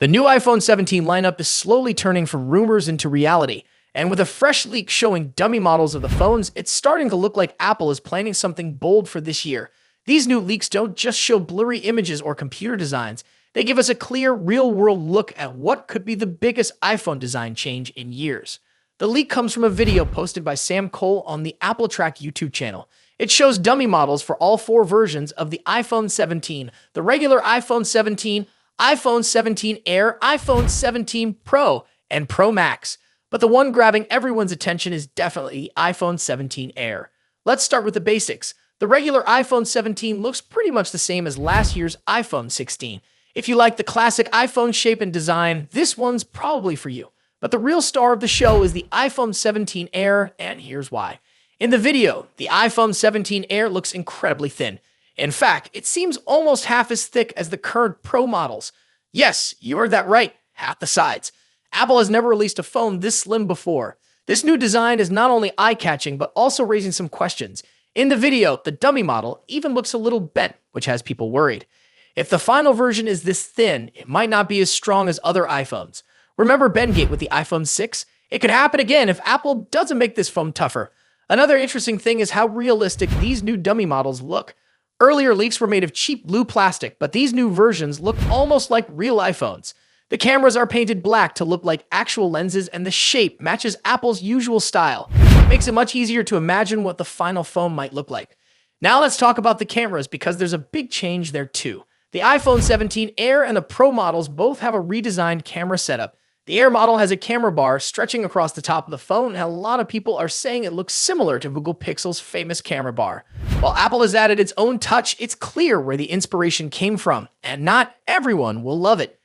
The new iPhone 17 lineup is slowly turning from rumors into reality, and with a fresh leak showing dummy models of the phones, it's starting to look like Apple is planning something bold for this year. These new leaks don't just show blurry images or computer designs, they give us a clear, real-world look at what could be the biggest iPhone design change in years. The leak comes from a video posted by Sam Cole on the Apple Track YouTube channel. It shows dummy models for all four versions of the iPhone 17, the regular iPhone 17, iPhone 17 Air, iPhone 17 Pro, and Pro Max. But the one grabbing everyone's attention is definitely iPhone 17 Air. Let's start with the basics. The regular iPhone 17 looks pretty much the same as last year's iPhone 16. If you like the classic iPhone shape and design, this one's probably for you. But the real star of the show is the iPhone 17 Air, and here's why. In the video, the iPhone 17 Air looks incredibly thin. In fact, it seems almost half as thick as the current Pro models. Yes, you heard that right, half the size. Apple has never released a phone this slim before. This new design is not only eye-catching, but also raising some questions. In the video, the dummy model even looks a little bent, which has people worried. If the final version is this thin, it might not be as strong as other iPhones. Remember Bendgate with the iPhone 6? It could happen again if Apple doesn't make this phone tougher. Another interesting thing is how realistic these new dummy models look. Earlier leaks were made of cheap blue plastic, but these new versions look almost like real iPhones. The cameras are painted black to look like actual lenses, and the shape matches Apple's usual style. It makes it much easier to imagine what the final phone might look like. Now let's talk about the cameras, because there's a big change there too. The iPhone 17 Air and the Pro models both have a redesigned camera setup. The Air model has a camera bar stretching across the top of the phone, and a lot of people are saying it looks similar to Google Pixel's famous camera bar. While Apple has added its own touch, it's clear where the inspiration came from, and not everyone will love it.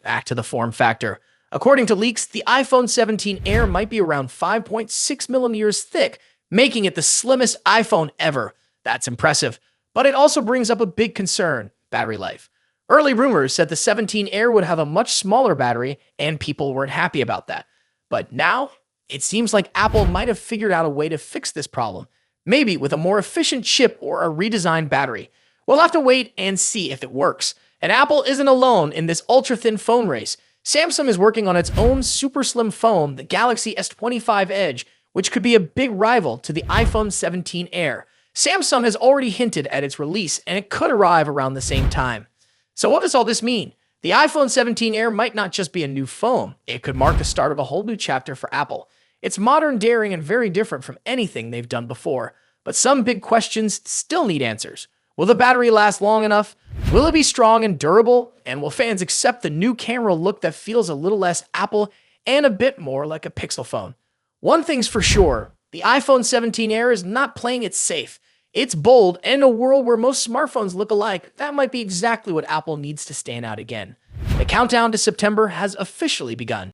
Back to the form factor. According to leaks, the iPhone 17 Air might be around 5.6 millimeters thick, making it the slimmest iPhone ever. That's impressive. But it also brings up a big concern: battery life. Early rumors said the 17 Air would have a much smaller battery, and people weren't happy about that. But now, it seems like Apple might have figured out a way to fix this problem. Maybe with a more efficient chip or a redesigned battery. We'll have to wait and see if it works. And Apple isn't alone in this ultra-thin phone race. Samsung is working on its own super slim phone, the Galaxy S25 Edge, which could be a big rival to the iPhone 17 Air. Samsung has already hinted at its release, and it could arrive around the same time. So what does all this mean? The iPhone 17 Air might not just be a new phone. It could mark the start of a whole new chapter for Apple. It's modern, daring, and very different from anything they've done before. But some big questions still need answers. Will the battery last long enough? Will it be strong and durable? And will fans accept the new camera look that feels a little less Apple and a bit more like a Pixel phone? One thing's for sure, the iPhone 17 Air is not playing it safe. It's bold, and in a world where most smartphones look alike, that might be exactly what Apple needs to stand out again. The countdown to September has officially begun.